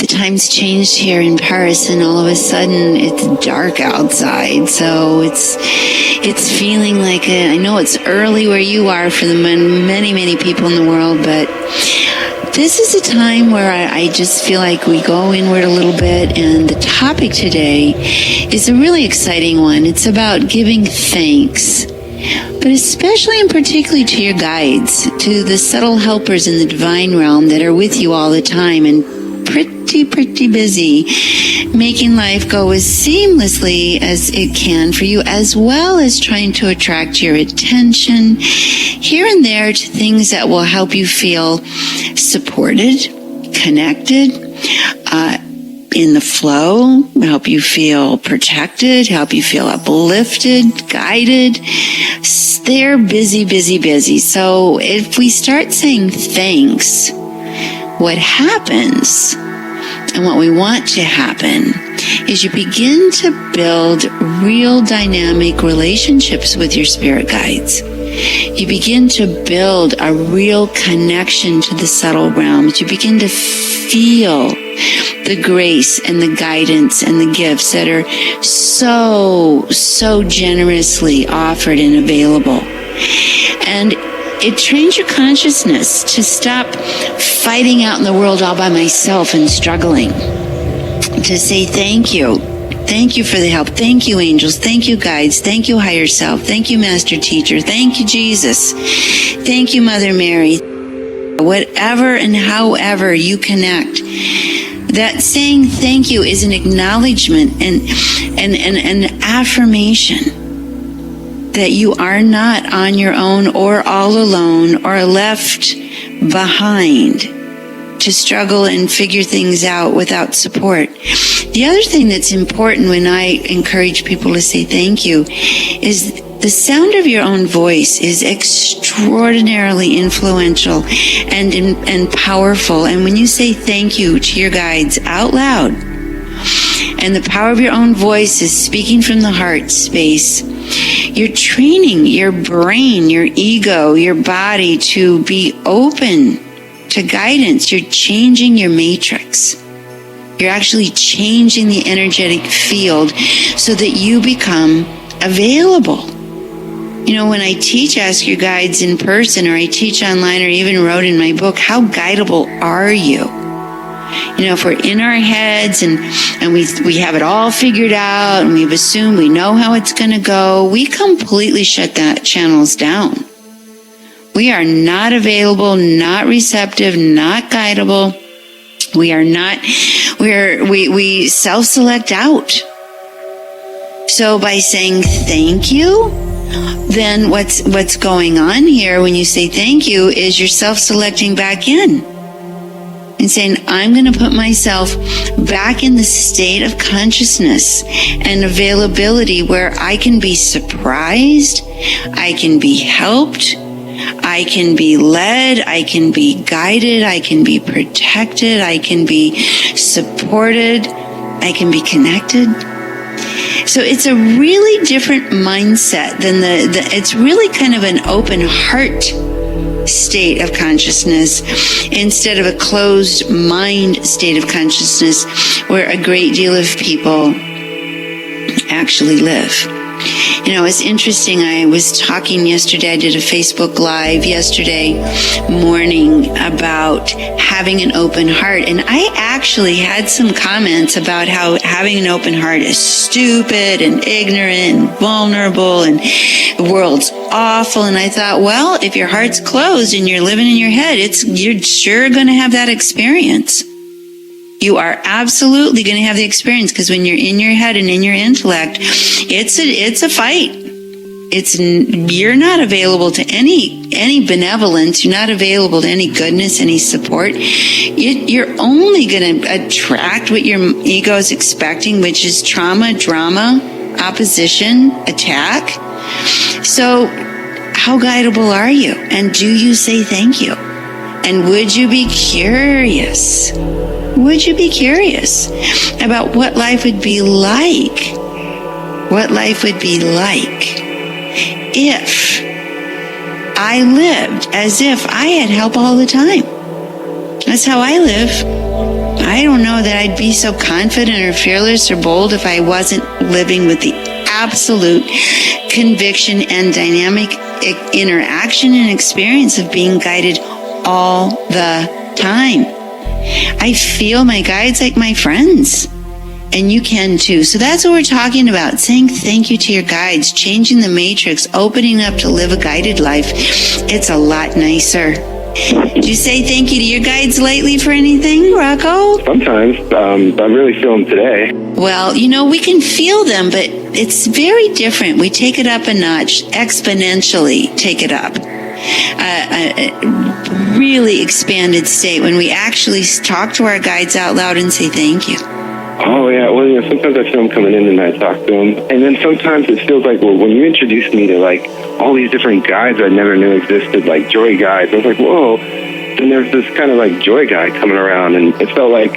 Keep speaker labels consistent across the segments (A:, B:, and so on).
A: times changed here in Paris, and all of a sudden it's dark outside. So it's feeling like I know it's early where you are for the many people in the world, but this is a time where I just feel like we go inward a little bit, and the topic today is a really exciting one. It's about giving thanks, but especially and particularly to your guides, to the subtle helpers in the divine realm that are with you all the time and pretty busy making life go as seamlessly as it can for you, as well as trying to attract your attention here and there to things that will help you feel supported, connected, in the flow, help you feel protected, help you feel uplifted, guided. They're busy. So if we start saying thanks, what happens and what we want to happen is you begin to build real dynamic relationships with your spirit guides. You begin to build a real connection to the subtle realms. You begin to feel the grace and the guidance and the gifts that are so generously offered and available. And it trains your consciousness to stop fighting out in the world all by myself and struggling. To say thank you. Thank you for the help. Thank you, angels. Thank you, guides. Thank you, higher self. Thank you, master teacher. Thank you, Jesus. Thank you, Mother Mary. Whatever and however you connect, that saying thank you is an acknowledgement and an affirmation that you are not on your own or all alone or left behind to struggle and figure things out without support. The other thing that's important when I encourage people to say thank you is the sound of your own voice is extraordinarily influential and powerful. And when you say thank you to your guides out loud, and the power of your own voice is speaking from the heart space, you're training your brain, your ego, your body to be open to guidance. You're changing your matrix. You're actually changing the energetic field so that you become available. You know, when I teach Ask Your Guides in person, or I teach online, or even wrote in my book, how guidable are you? You know, if we're in our heads and we have it all figured out and we've assumed we know how it's going to go, we completely shut that channels down. We are not available, not receptive, not guidable. We are not, we self-select out. So by saying thank you, then what's going on here when you say thank you is you're self-selecting back in and saying, I'm going to put myself back in the state of consciousness and availability where I can be surprised, I can be helped, I can be led, I can be guided, I can be protected, I can be supported, I can be connected. So it's a really different mindset than it's really kind of an open heart state of consciousness instead of a closed mind state of consciousness where a great deal of people actually live. You know, it's interesting. I was talking yesterday, I did a Facebook Live yesterday morning about having an open heart. And I actually had some comments about how having an open heart is stupid and ignorant and vulnerable and the world's awful. And I thought, well, if your heart's closed and you're living in your head, you're sure going to have that experience. You are absolutely going to have the experience, because when you're in your head and in your intellect, it's a fight. You're not available to any benevolence. You're not available to any goodness, any support. You're only going to attract what your ego is expecting, which is trauma, drama, opposition, attack. So how guidable are you? And do you say thank you? And would you be curious? Would you be curious about what life would be like? What life would be like if I lived as if I had help all the time. That's how I live. I I don't know that I'd be so confident or fearless or bold if I wasn't living with the absolute conviction and dynamic interaction and experience of being guided all the time. I feel my guides like my friends. And you can too. So that's what we're talking about. Saying thank you to your guides, changing the matrix, opening up to live a guided life. It's a lot nicer. Did you say thank you to your guides lately for anything, Rocco?
B: Sometimes. I really feel them today.
A: Well, we can feel them, but it's very different. We take it up a notch, exponentially take it up. A really expanded state when we actually talk to our guides out loud and say thank you.
B: Oh, yeah. Well, sometimes I feel them coming in and I talk to them. And then sometimes it feels like, well, when you introduced me to, like, all these different guides I never knew existed, like joy guides, I was like, whoa. And there's this kind of, like, joy guide coming around. And it felt like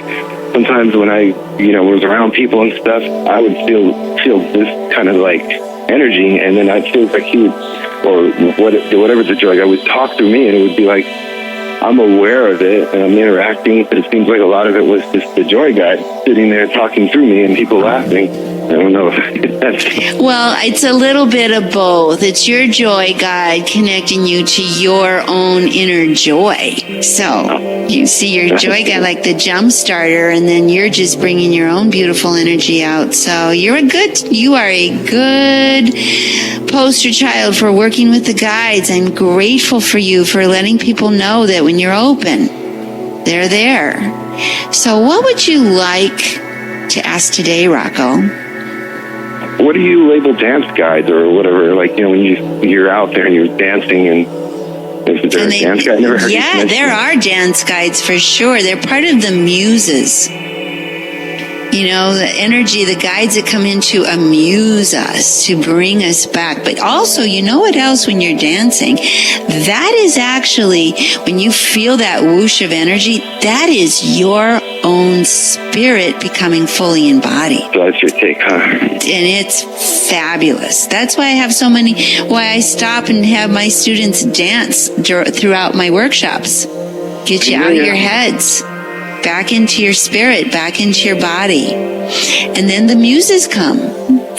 B: sometimes when I, was around people and stuff, I would feel this kind of, like, energy. And then I'd feel like he would, or whatever the joy guide would talk through me, and it would be like, I'm aware of it and I'm interacting, but it seems like a lot of it was just the joy guide sitting there talking through me and people laughing. I don't know.
A: Well, it's a little bit of both. It's your joy guide connecting you to your own inner joy. So you see your joy guide like the jump starter, and then you're just bringing your own beautiful energy out. So you are a good poster child for working with the guides. I'm grateful for you for letting people know that when you're open, they're there. So what would you like to ask today, Rocco?
B: What do you label dance guides or whatever? Like, when you're out there and you're dancing, and is there a dance guide? Never heard.
A: Yeah, there are dance guides for sure. They're part of the muses. The energy, the guides that come in to amuse us, to bring us back. But also, what else when you're dancing? That is actually, when you feel that whoosh of energy, that is your own spirit becoming fully embodied.
B: So that's your take, huh?
A: And it's fabulous. That's why I stop and have my students dance throughout my workshops. Get you out of your heads. Back into your spirit, back into your body. And then the muses come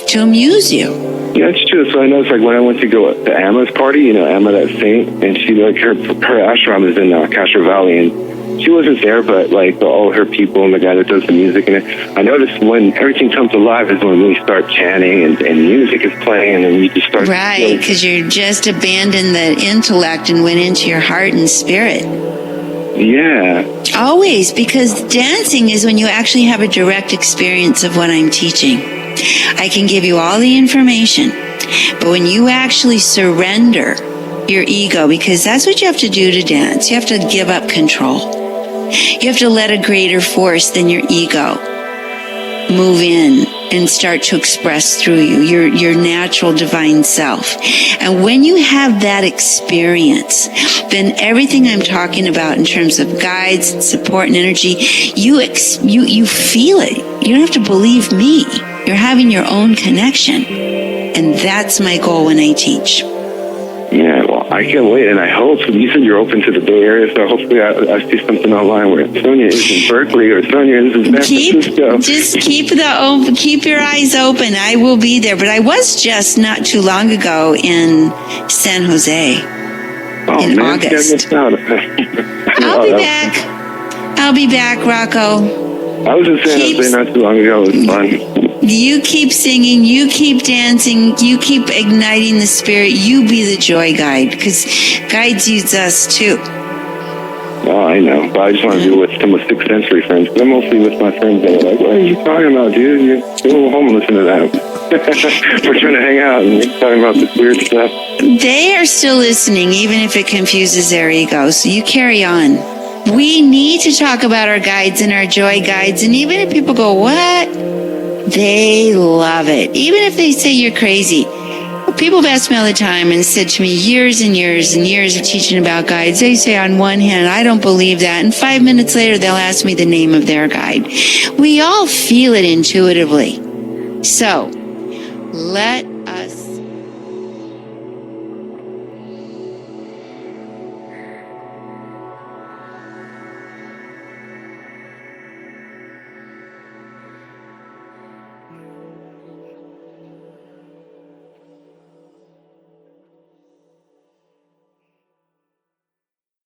A: to amuse you.
B: Yeah, it's true. So I know it's like when I went to go to Emma's party, Emma, that saint, and she, like, her ashram is in Castro Valley, and she wasn't there, but, like, all her people and the guy that does the music. And I noticed when everything comes alive is when we start chanting and music is playing, and then you just start...
A: Right, because you just abandoned the intellect and went into your heart and spirit.
B: Yeah.
A: Always, because dancing is when you actually have a direct experience of what I'm teaching. I can give you all the information, but when you actually surrender your ego, because that's what you have to do to dance, you have to give up control. You have to let a greater force than your ego move in and start to express through you, your natural divine self. And when you have that experience, then everything I'm talking about in terms of guides and support and energy, you feel it. You don't have to believe me. You're having your own connection. And that's my goal when I teach.
B: Yeah, well, I can't wait, and I hope, you said you're open to the Bay Area, so hopefully I see something online where Sonia is in Berkeley or Sonia is in San Francisco.
A: Just keep your eyes open. I will be there, but I was just not too long ago in San Jose in August. I'll be back, Rocco.
B: I was in San Jose not too long ago. It was fun.
A: You keep singing, you keep dancing, you keep igniting the spirit. You be the joy guide, because guides use us too.
B: Oh, I know. But I just want to do with some 6th century friends. I'm mostly with my friends that are like, what are you talking about, dude? You go home and listen to that. We're trying to hang out and we're talking about this weird stuff.
A: They are still listening, even if it confuses their ego. So you carry on. We need to talk about our guides and our joy guides. And even if people go, what? They love it. Even if they say you're crazy. People have asked me all the time and said to me years and years and years of teaching about guides. They say on one hand, I don't believe that. And 5 minutes later, they'll ask me the name of their guide. We all feel it intuitively. So let